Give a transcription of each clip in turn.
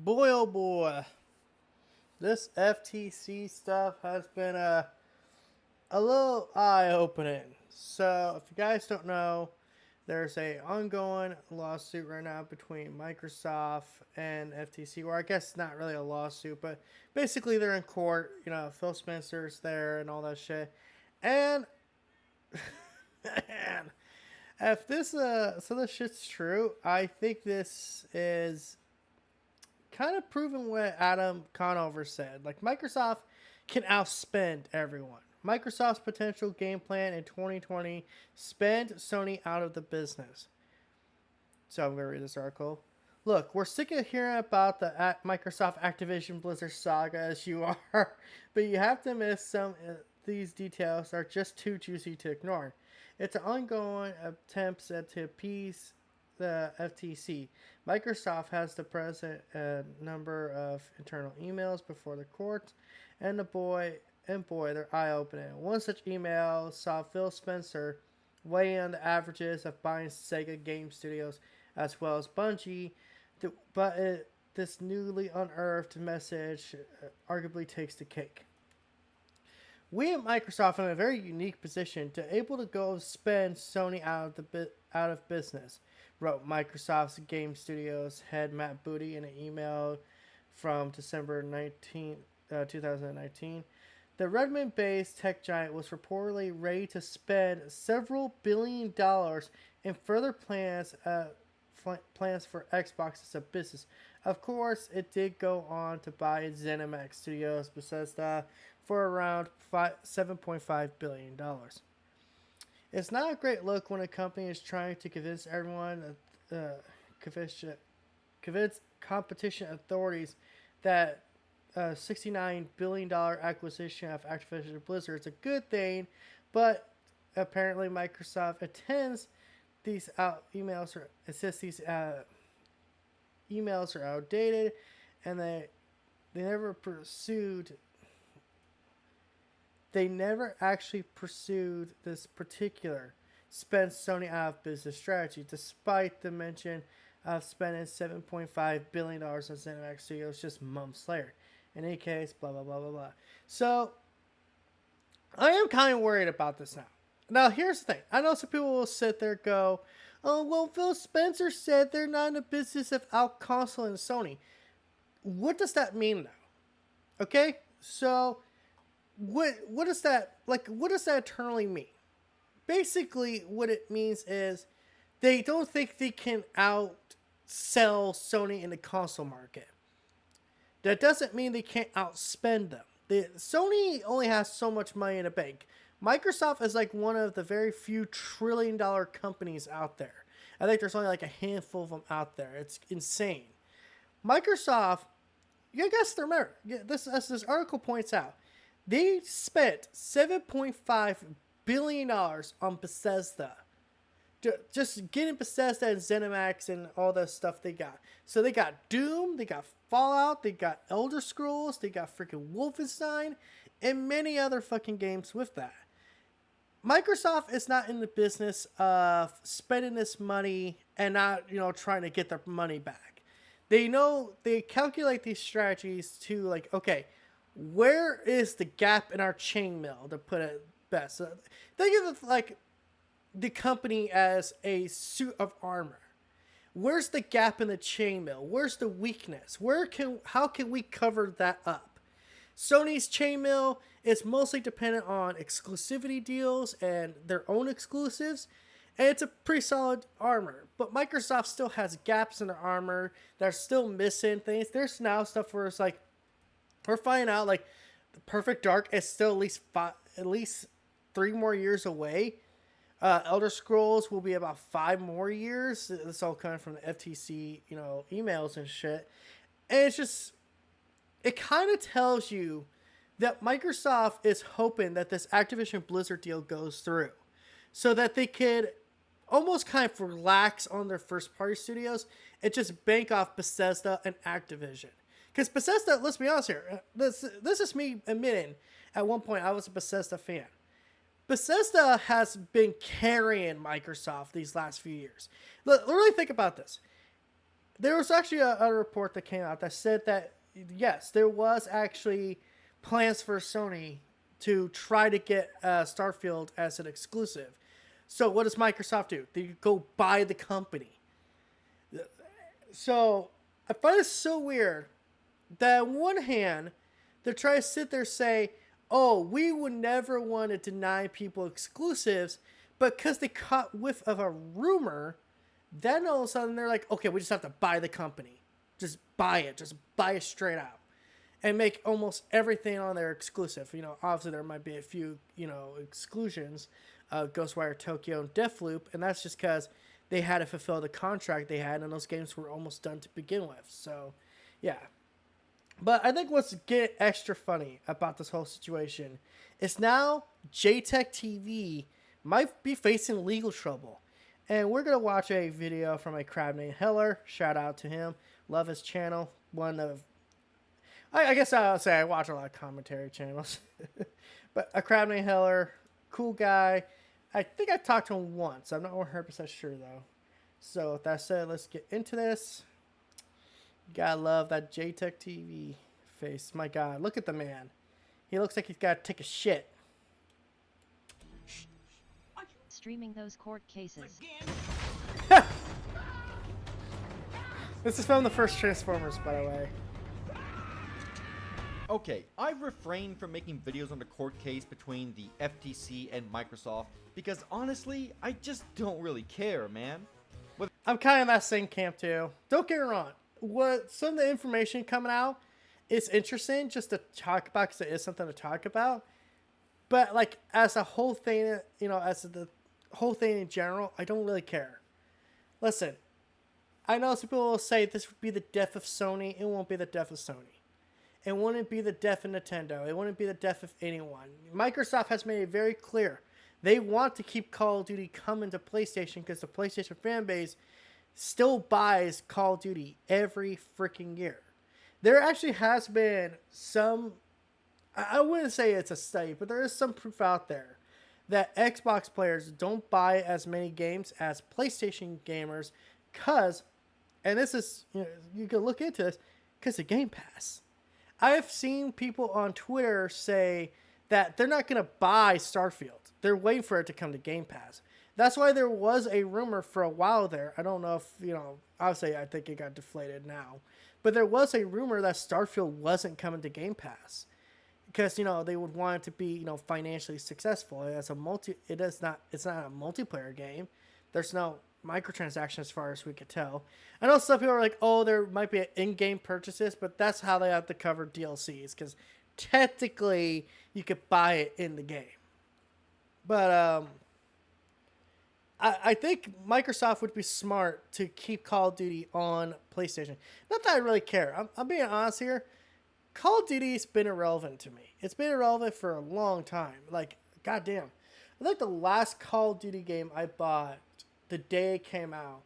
boy oh boy, this FTC stuff has been a little eye-opening. So, if you guys don't know, there's a ongoing lawsuit right now between Microsoft and FTC, or I guess not really a lawsuit, but basically they're in court. You know, Phil Spencer's there and all that shit. And man, if this shit's true, I think this is kind of proving what Adam Conover said. Like, Microsoft can outspend everyone. Microsoft's potential game plan in 2020 spend Sony out of the business. So I'm going to read this article. Look, we're sick of hearing about the Microsoft Activision Blizzard saga as you are, but you have to admit some these details are just too juicy to ignore. It's an ongoing attempts to appease the FTC. Microsoft has the present number of internal emails before the courts, and boy, they're eye-opening. One such email saw Phil Spencer weigh in on the averages of buying Sega game studios as well as Bungie, but this newly unearthed message arguably takes the cake. We at Microsoft are in a very unique position to able to go spend Sony out of business, wrote Microsoft's Game Studios head Matt Booty in an email from December 19, 2019. The Redmond-based tech giant was reportedly ready to spend several $billions in further plans for Xbox as a business. Of course, it did go on to buy ZeniMax Studios Bethesda for around $7.5 billion. It's not a great look when a company is trying to convince everyone, convince competition authorities that $69 billion acquisition of Activision Blizzard is a good thing, but apparently Microsoft intends these emails or insists these emails are outdated, and they never pursued. They never actually pursued this particular spend Sony out of business strategy, despite the mention of spending $7.5 billion on ZeniMax Studios just months later. In any case, blah, blah, blah, blah, blah. So, I am kind of worried about this now. Now, here's the thing. I know some people will sit there and go, oh, well, Phil Spencer said they're not in the business of out-consoling Sony. What does that mean now? Okay? So, what does that, like, what does that eternally mean? Basically, what it means is they don't think they can outsell Sony in the console market. That doesn't mean they can't outspend them. Sony only has so much money in the bank. Microsoft is like one of the very few trillion-dollar companies out there. I think there's only like a handful of them out there. It's insane. Microsoft, you guys remember, this, as this article points out, they spent $7.5 billion on Bethesda. Just getting Bethesda and ZeniMax and all the stuff they got. So they got Doom, they got Fallout, they got Elder Scrolls, they got freaking Wolfenstein, and many other fucking games with that. Microsoft is not in the business of spending this money and not, trying to get their money back. They know, they calculate these strategies to like, okay, where is the gap in our chainmail, to put it best? So think of it like the company as a suit of armor. Where's the gap in the chainmail? Where's the weakness? How can we cover that up? Sony's chainmail is mostly dependent on exclusivity deals and their own exclusives, and it's a pretty solid armor. But Microsoft still has gaps in their armor. They're still missing things. There's now stuff where it's like, we're finding out like the Perfect Dark is still at least 3 more years away. Elder Scrolls will be about 5 more years. This all coming from the FTC, emails and shit. And it's just, it kind of tells you that Microsoft is hoping that this Activision Blizzard deal goes through, so that they could almost kind of relax on their first party studios and just bank off Bethesda and Activision. Because Bethesda, let's be honest here, this is me admitting at one point I was a Bethesda fan. Bethesda has been carrying Microsoft these last few years. Really think about this. There was actually a report that came out that said that yes, there was actually plans for Sony to try to get Starfield as an exclusive. So what does Microsoft do? They go buy the company. So I find it so weird that on one hand, they're trying to sit there and say, oh, we would never want to deny people exclusives, but because they caught whiff of a rumor, then all of a sudden they're like, okay, we just have to buy the company. Just buy it. Just buy it straight out. And make almost everything on there exclusive. You know, obviously there might be a few, you know, exclusions. Ghostwire Tokyo and Deathloop. And that's just because they had to fulfill the contract they had. And those games were almost done to begin with. So, yeah. But I think what's get extra funny about this whole situation is now JayTechTV might be facing legal trouble. And we're going to watch a video from a crab named Heller. Shout out to him. Love his channel. One of, I guess I'll say I watch a lot of commentary channels. But a crab named Heller, cool guy. I think I talked to him once. I'm not 100% sure though. So with that said, let's get into this. Gotta love that JayTechTV face. My God, look at the man. He looks like he's got to take a shit. Streaming those court cases. This is from the first Transformers, by the way. Okay, I've refrained from making videos on the court case between the FTC and Microsoft because honestly, I just don't really care, man. I'm kind of in that same camp too. Don't get me wrong. What some of the information coming out is interesting just to talk about because it is something to talk about. But like as a whole thing, you know, as the whole thing in general, I don't really care. Listen, I know some people will say this would be the death of Sony. It won't be the death of Sony. It wouldn't be the death of Nintendo. It wouldn't be the death of anyone. Microsoft has made it very clear. They want to keep Call of Duty coming to PlayStation because the PlayStation fan base still buys Call of Duty every freaking year. There actually has been some, I wouldn't say it's a study, but there is some proof out there that Xbox players don't buy as many games as PlayStation gamers because, and this is, you know, you can look into this, because of Game Pass. I have seen people on Twitter say that they're not going to buy Starfield. They're waiting for it to come to Game Pass. That's why there was a rumor for a while there. I don't know if, you know, obviously I think it got deflated now. But there was a rumor that Starfield wasn't coming to Game Pass. Because, you know, they would want it to be, you know, financially successful. It's not a multiplayer game. There's no microtransactions as far as we could tell. I know some people are like, oh, there might be in-game purchases, but that's how they have to cover DLCs. Because technically, you could buy it in the game. But, I think Microsoft would be smart to keep Call of Duty on PlayStation. Not that I really care. I'm being honest here. Call of Duty's been irrelevant to me. It's been irrelevant for a long time. Like, goddamn. I think the last Call of Duty game I bought the day it came out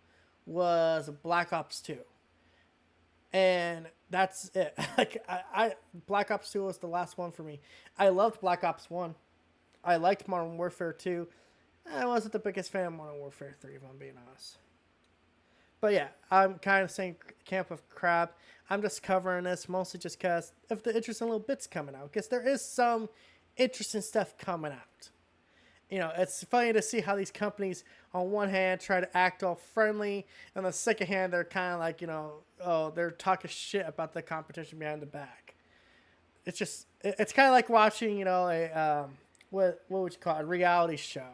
was Black Ops 2. And that's it. Like, Black Ops 2 was the last one for me. I loved Black Ops 1. I liked Modern Warfare 2. I wasn't the biggest fan of Modern Warfare 3, if I'm being honest. But yeah, I'm kind of saying camp of crap. I'm just covering this mostly just because of the interesting little bits coming out. Because there is some interesting stuff coming out. You know, it's funny to see how these companies, on one hand, try to act all friendly. And on the second hand, they're kind of like, you know, oh, they're talking shit about the competition behind the back. It's just, it's kind of like watching, you know, a, what would you call it, a reality show.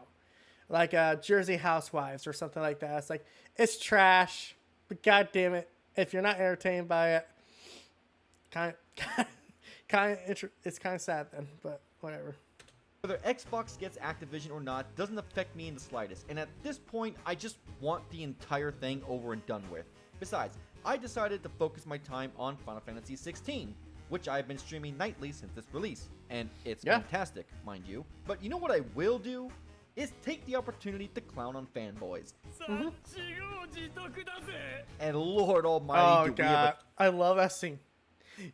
Like Jersey Housewives or something like that. It's like, it's trash, but god damn it, if you're not entertained by it, it's kind of sad then, but whatever. Whether Xbox gets Activision or not doesn't affect me in the slightest, and at this point, I just want the entire thing over and done with. Besides, I decided to focus my time on Final Fantasy 16, which I've been streaming nightly since its release, and it's fantastic, mind you. But you know what I will do? Is take the opportunity to clown on fanboys. Mm-hmm. And Lord Almighty, oh god, I love that scene.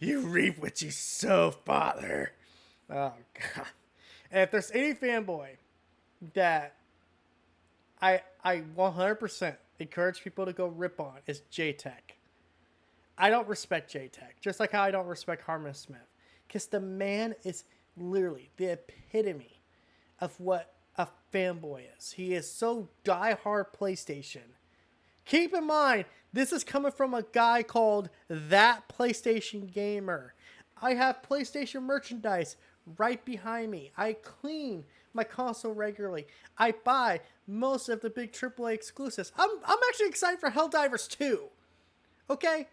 You reap what you sow, Father. Oh god. And if there's any fanboy that I 100% encourage people to go rip on, is JTech. I don't respect JTech, just like how I don't respect Harmon Smith, because the man is literally the epitome of what a fanboy is. He is so diehard PlayStation. Keep in mind, this is coming from a guy called That PlayStation Gamer. I have PlayStation merchandise right behind me. I clean my console regularly. I buy most of the big AAA exclusives. I'm actually excited for Helldivers 2. Okay?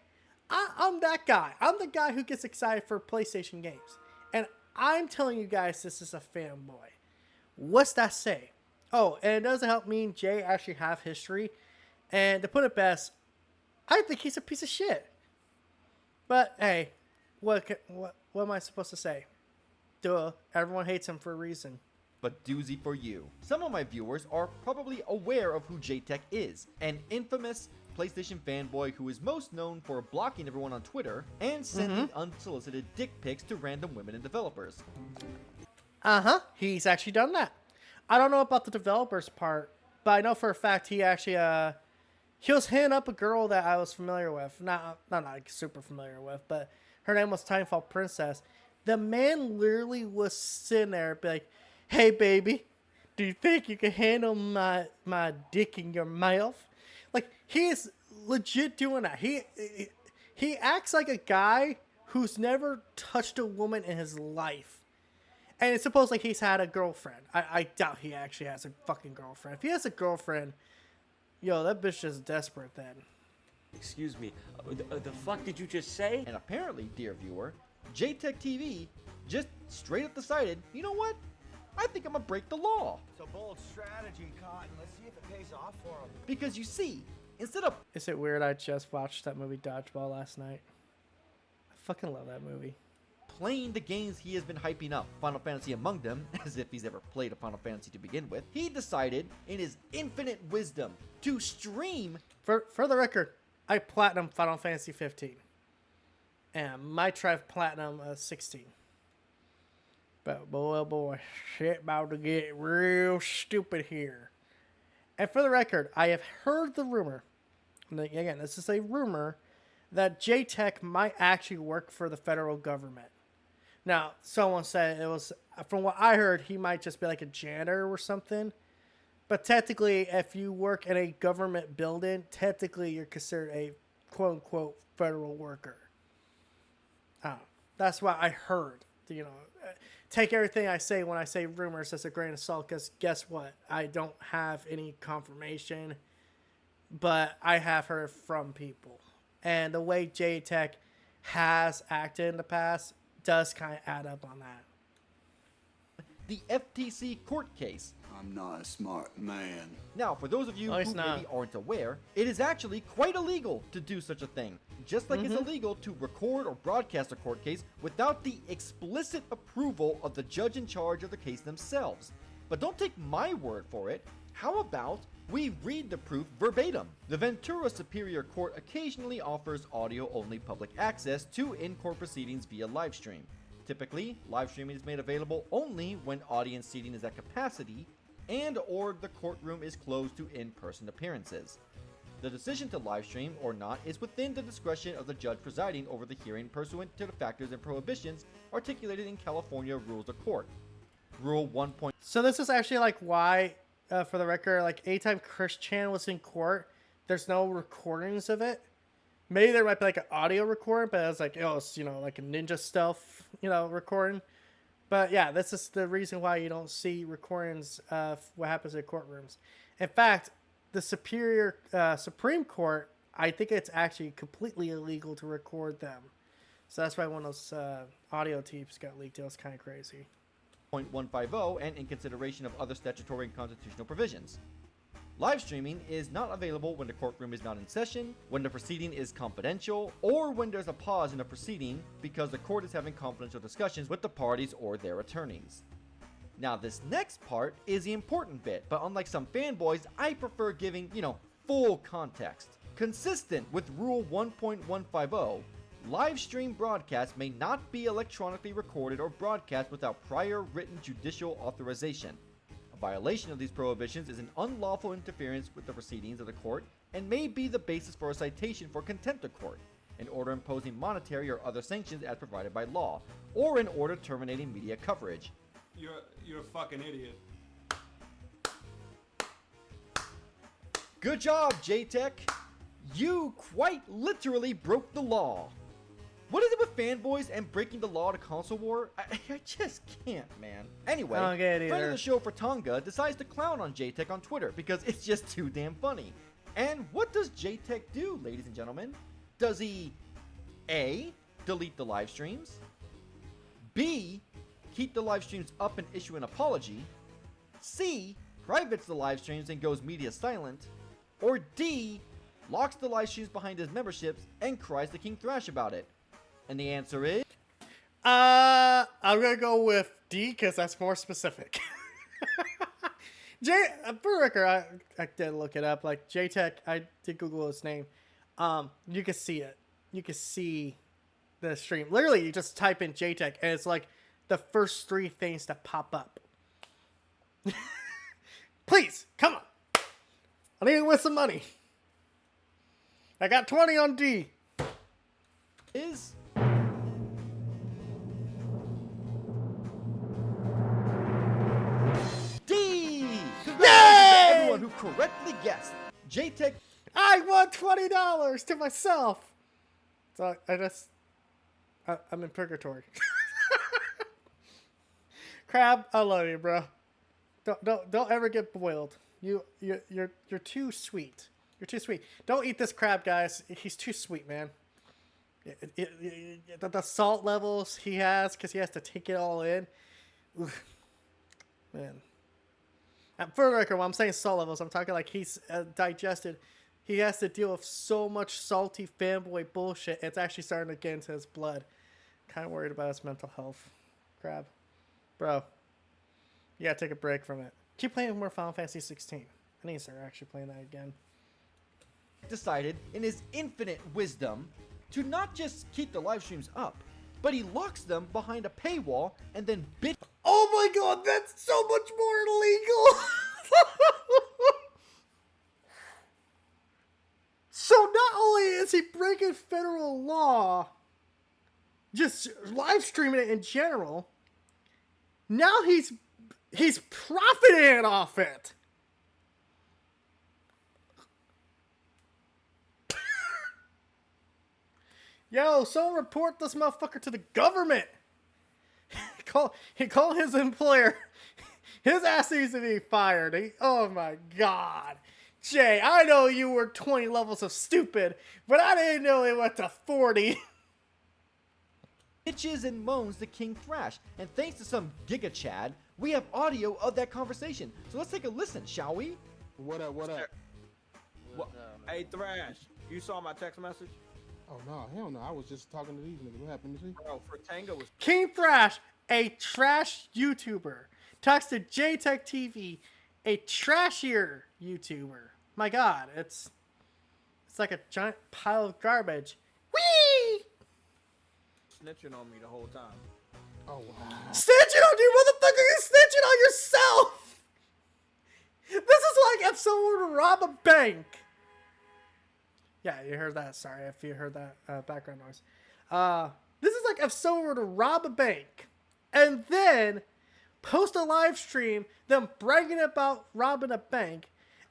I'm that guy. I'm the guy who gets excited for PlayStation games. And I'm telling you guys this is a fanboy. What's that say? Oh, and it doesn't help me and Jay actually have history. And to put it best, I think he's a piece of shit. But hey, what am I supposed to say? Duh, everyone hates him for a reason. But doozy for you. Some of my viewers are probably aware of who JayTech is, an infamous PlayStation fanboy who is most known for blocking everyone on Twitter and sending unsolicited dick pics to random women and developers. He's actually done that. I don't know about the developers part, but I know for a fact he actually he was hitting up a girl that I was familiar with. Not like super familiar with, but her name was Timefall Princess. The man literally was sitting there be like, "Hey baby, do you think you can handle my dick in your mouth?" Like, he is legit doing that. He acts like a guy who's never touched a woman in his life. And it's supposed like he's had a girlfriend. I doubt he actually has a fucking girlfriend. If he has a girlfriend, yo, that bitch is desperate then. Excuse me, the fuck did you just say? And apparently, dear viewer, JayTechTV just straight up decided, you know what? I think I'm gonna break the law. It's a bold strategy, Cotton. Let's see if it pays off for him. Because you see, instead of Is it weird I just watched that movie Dodgeball last night? I fucking love that movie. playing the games he has been hyping up, Final Fantasy among them, as if he's ever played a Final Fantasy to begin with, he decided, in his infinite wisdom, to stream. For the record, I platinum Final Fantasy 15. And my tribe platinum 16. But boy, oh boy, shit about to get real stupid here. And for the record, I have heard the rumor, and again, this is a rumor, that JayTech might actually work for the federal government. Now, someone said it was, from what I heard, he might just be like a janitor or something. But technically, if you work in a government building, technically you're considered a quote-unquote federal worker. That's what I heard. You know, take everything I say when I say rumors as a grain of salt, because guess what? I don't have any confirmation, but I have heard from people. And the way JayTech has acted in the past does kind of add up on that. The FTC court case. I'm not a smart man. Now, for those of you who maybe aren't aware, it is actually quite illegal to do such a thing. Just like it's illegal to record or broadcast a court case without the explicit approval of the judge in charge of the case themselves. But don't take my word for it. How about we read the proof verbatim? The Ventura Superior Court occasionally offers audio-only public access to in-court proceedings via livestream. Typically, live streaming is made available only when audience seating is at capacity and or the courtroom is closed to in-person appearances. The decision to live stream or not is within the discretion of the judge presiding over the hearing pursuant to the factors and prohibitions articulated in California Rules of Court. Rule 1. So this is actually like why, for the record, like anytime Chris Chan was in court, there's no recordings of it. Maybe there might be like an audio recording, but it's like, oh, it's, you know, like a ninja stealth, you know, recording. But yeah, this is the reason why you don't see recordings of what happens in courtrooms. In fact, the Supreme Court, I think it's actually completely illegal to record them. So that's why when those audio tapes got leaked, it was kind of crazy. 150 and in consideration of other statutory and constitutional provisions. Live streaming is not available when the courtroom is not in session, when the proceeding is confidential, or when there's a pause in the proceeding because the court is having confidential discussions with the parties or their attorneys. Now this next part is the important bit, but unlike some fanboys, I prefer giving, full context. Consistent with Rule 1.150, live stream broadcasts may not be electronically recorded or broadcast without prior written judicial authorization. A violation of these prohibitions is an unlawful interference with the proceedings of the court and may be the basis for a citation for contempt of court. an order imposing monetary or other sanctions as provided by law, or an order terminating media coverage. You're a fucking idiot. Good job, JTech! You quite literally broke the law. What is it with fanboys and breaking the law to console war? I just can't, man. Anyway, I don't get it friend of either. the show for Tonga decides to clown on JTech on Twitter because it's just too damn funny. And what does JTech do, ladies and gentlemen? Does he A, delete the live streams, B, keep the live streams up and issue an apology, C, privates the live streams and goes media silent, or D, locks the live streams behind his memberships and cries to King Thrash about it? And the answer is... I'm gonna go with D because that's more specific. For the record, I did look it up. Like JTech, I did Google his name. You can see it. You can see the stream. Literally, you just type in JTech, and it's like the first 3 things that pop up. Please, come on. I need to win some money. I got 20 on D. is... D! Congratulations to everyone who correctly guessed. JTech... I won $20 to myself. So I'm in purgatory. Crab, I love you, bro. Don't ever get boiled. You're too sweet. You're too sweet. Don't eat this crab, guys. He's too sweet, man. The salt levels he has, because he has to take it all in. Oof. Man. And for the record, when I'm saying salt levels, I'm talking like he's digested. He has to deal with so much salty fanboy bullshit. It's actually starting to get into his blood. Kind of worried about his mental health. Crab. Bro. You gotta take a break from it. Keep playing more Final Fantasy 16. I need to start actually playing that again. decided, in his infinite wisdom, to not just keep the live streams up, but he locks them behind a paywall and then Oh my god, that's so much more illegal! So not only is he breaking federal law, just live streaming it in general, now he's profiting off it. Yo, someone report this motherfucker to the government. Call his employer. His ass needs to be fired. Oh my god. Jay, I know you were 20 levels of stupid, but I didn't know it went to 40. bitches and moans to King Thrash, and thanks to some Giga Chad, we have audio of that conversation. So let's take a listen, shall we? What up, what up? Hey, Thrash, you saw my text message? Oh, no, hell no. I was just talking to these niggas. What happened to see? Bro, Fratanga was... King Thrash, a trash YouTuber, talks to JayTechTV, a trashier YouTuber. My god, it's like a giant pile of garbage. Whee! snitching on me the whole time. Oh, wow. Snitching on you, motherfucker! You're snitching on yourself! This is like if someone were to rob a bank. Yeah, you heard that. Sorry if you heard that background noise. This is like if someone were to rob a bank and then post a live stream, them bragging about robbing a bank,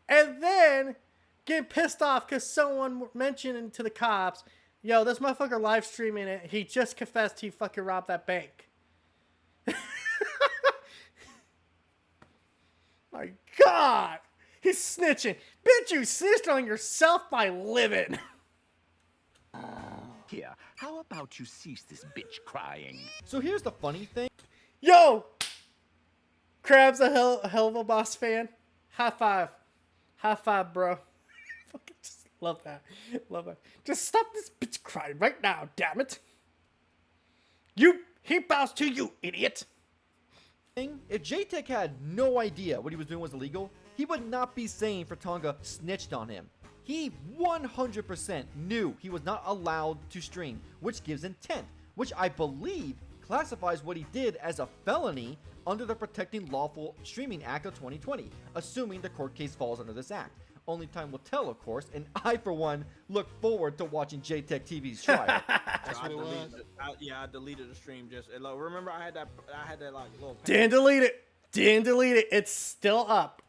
and then get pissed off because someone mentioned to the cops, yo, this motherfucker live streaming it. He just confessed he fucking robbed that bank. My god! He's snitching. Bitch, you snitched on yourself by living. Here, how about you cease this bitch crying? So here's the funny thing. Yo! Crab's a hell of a boss fan. High five. High five, bro. Fucking just love that. Love that. Just stop this bitch crying right now, damn it. He bows to you, idiot. If JTech had no idea what he was doing was illegal, he would not be saying Fratanga snitched on him. He 100% knew he was not allowed to stream, which gives intent, which I believe classifies what he did as a felony under the Protecting Lawful Streaming Act of 2020, assuming the court case falls under this act. Only time will tell, of course, and I, for one, look forward to watching JayTechTV's trial. That's what it was. I deleted the stream just. Remember, I had that like little. Didn't delete it. Didn't delete it. It's still up.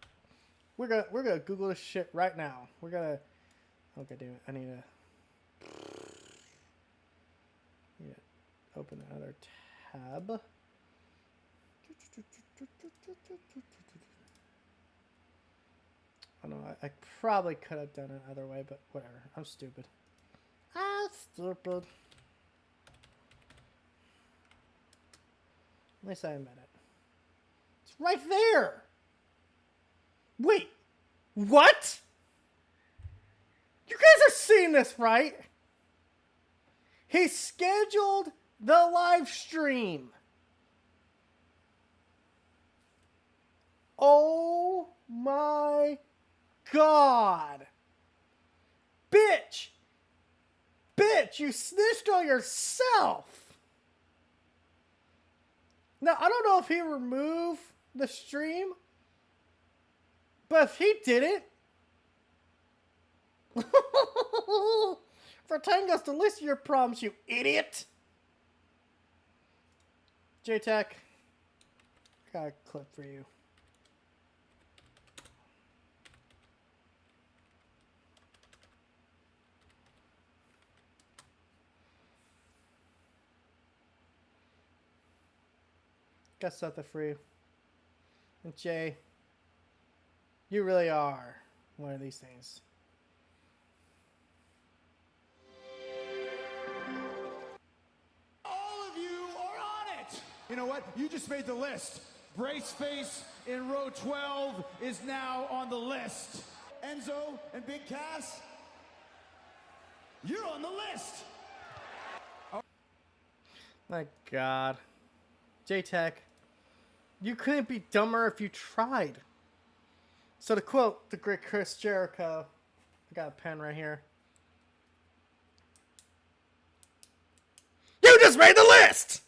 We're gonna Google this shit right now. We're gonna. Okay, damn it. I need to open another tab. I know I probably could have done it another way, but whatever. I'm stupid. I'm stupid. At least I admit it. It's right there. Wait, what? You guys are seeing this, right? He scheduled the live stream. Oh my God. Bitch. Bitch, you snitched on yourself. Now, I don't know if he removed the stream, but if he did it, for telling us the list of your problems, you idiot. JTech, got a clip for you. Got something for you. And Jay, you really are one of these things. All of you are on it. You know what? You just made the list. Braceface in row 12 is now on the list. Enzo and Big Cass, you're on the list. My God. JTech, you couldn't be dumber if you tried. So to quote the great Chris Jericho, I got a pen right here. You just made the list!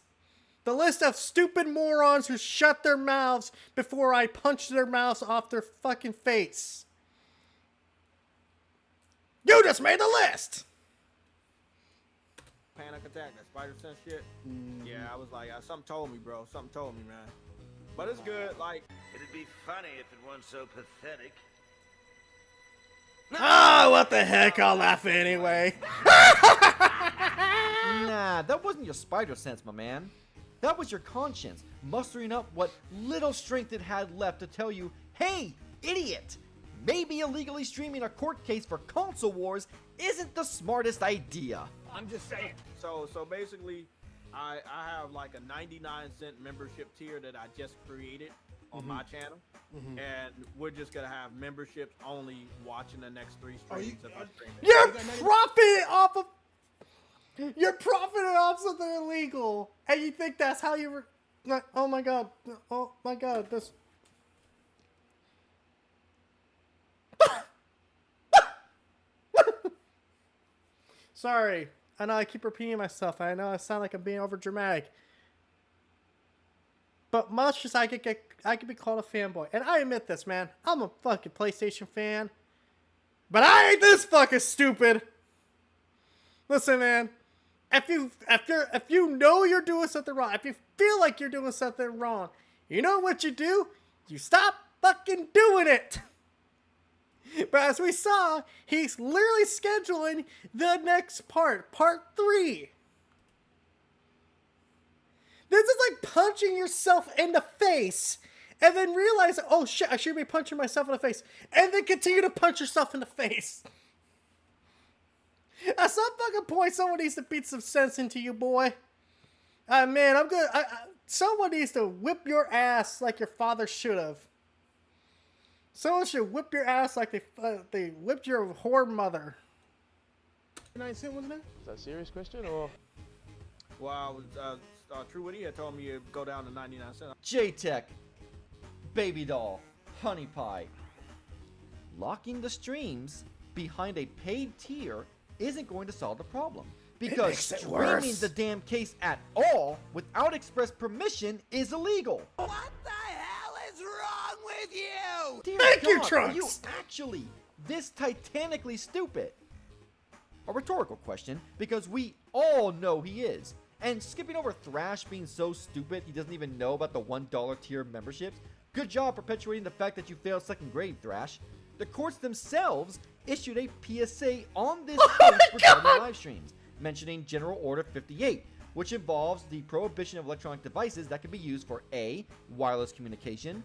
The list of stupid morons who shut their mouths before I punch their mouths off their fucking face. You just made the list! Panic attack, that spider sense shit. Yeah, I was like, something told me, bro. Something told me, man. But it's good. Like, It'd be funny if it weren't so pathetic. Ah, what the heck? I'll laugh anyway. Nah, that wasn't your spider sense, my man. That was your conscience, mustering up what little strength it had left to tell you, hey, idiot! Maybe illegally streaming a court case for console wars isn't the smartest idea. I'm just saying. So basically, I have like a 99-cent membership tier that I just created on my channel. And we're just gonna have memberships only watching the next 3 streams if I stream it. You're profiting off something illegal, and you think that's how you were. Oh my God! Oh my God! This. Sorry, I know I keep repeating myself. I know I sound like I'm being over dramatic, but much as I could be called a fanboy, and I admit this, man. I'm a fucking PlayStation fan, but I ain't this fucking stupid. Listen, man. If you know you're doing something wrong, if you feel like you're doing something wrong, you know what you do? You stop fucking doing it. But as we saw, he's literally scheduling the next part 3. This is like punching yourself in the face and then realize, oh shit, I should be punching myself in the face, and then continue to punch yourself in the face. At some fucking point, someone needs to beat some sense into you, boy. Man, I'm good. Someone needs to whip your ass like your father should have. Someone should whip your ass like they whipped your whore mother. 99 cent, wasn't it? Is that a serious question or? Well, True Witty had told me to go down to 99 cents. JTech, Baby Doll, Honey Pie. Locking the streams behind a paid tier isn't going to solve the problem. Because streaming the damn case at all without express permission is illegal. What the hell is wrong with you? Dear Thank you, God, Trunks! Are you actually this titanically stupid? A rhetorical question, because we all know he is. And skipping over Thrash being so stupid he doesn't even know about the $1 tier memberships, good job perpetuating the fact that you failed 2nd grade, Thrash. The courts themselves issued a PSA on this case regarding live streams, mentioning General Order 58, which involves the prohibition of electronic devices that can be used for A. wireless communication,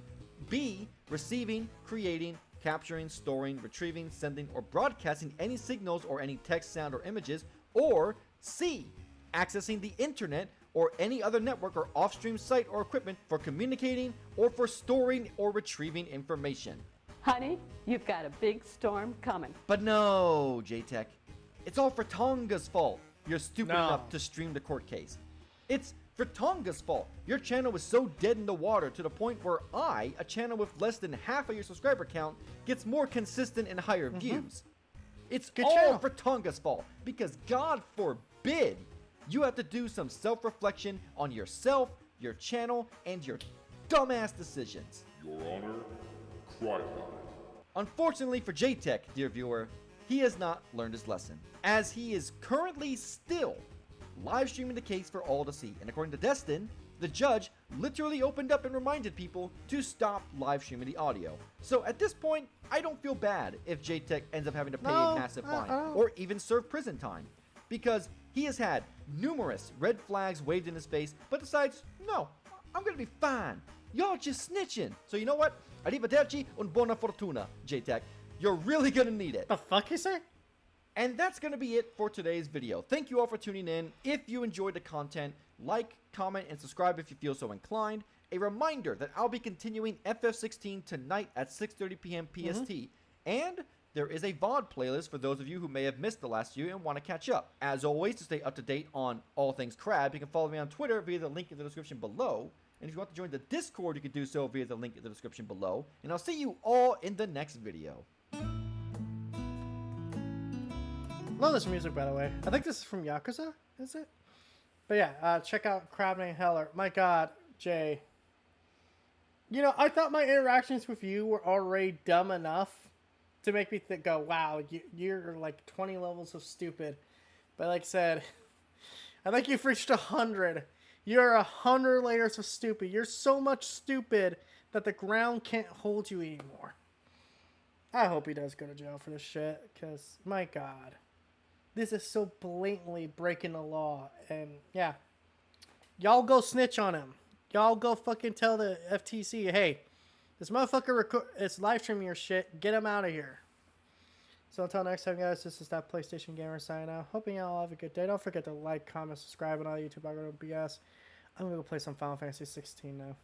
B. receiving, creating, capturing, storing, retrieving, sending, or broadcasting any signals or any text, sound, or images, or C. accessing the internet or any other network or off-stream site or equipment for communicating or for storing or retrieving information. Honey, you've got a big storm coming. But no, JTech. It's all Fritonga's fault. You're stupid No. enough to stream the court case. It's Fritonga's fault. Your channel was so dead in the water to the point where I, a channel with less than half of your subscriber count, gets more consistent and higher views. It's Good all channel. Fritonga's fault because God forbid you have to do some self-reflection on yourself, your channel, and your dumbass decisions. Your Honor, cry about it. Unfortunately for JTech, dear viewer, he has not learned his lesson, as he is currently still live streaming the case for all to see. And according to Destin, the judge literally opened up and reminded people to stop live streaming the audio. So at this point, I don't feel bad if JTech ends up having to pay a massive fine or even serve prison time, because he has had numerous red flags waved in his face, but decides, no, I'm gonna be fine. Y'all just snitching. So you know what? Arrivederci un buona fortuna, JTech. You're really gonna need it. The fuck you say? And that's going to be it for today's video. Thank you all for tuning in. If you enjoyed the content, like, comment, and subscribe if you feel so inclined. A reminder that I'll be continuing FF16 tonight at 6:30 p.m. PST. And there is a VOD playlist for those of you who may have missed the last few and want to catch up. As always, to stay up to date on all things crab, you can follow me on Twitter via the link in the description below. And if you want to join the Discord, you can do so via the link in the description below. And I'll see you all in the next video. Love this music, by the way. I think this is from Yakuza, is it? But yeah, check out Crab Named Heller. My god, Jay. You know, I thought my interactions with you were already dumb enough to make me go, wow, you're like 20 levels of stupid. But like I said, I think you've reached 100. You're 100 layers of stupid. You're so much stupid that the ground can't hold you anymore. I hope he does go to jail for this shit, because, my god. This is so blatantly breaking the law. And, yeah. Y'all go snitch on him. Y'all go fucking tell the FTC, hey, this motherfucker is live streaming your shit. Get him out of here. So until next time, guys, this is that PlayStation Gamer signing out. Hoping y'all have a good day. Don't forget to like, comment, subscribe, and all YouTube. I'm going to BS. I'm going to go play some Final Fantasy 16 now.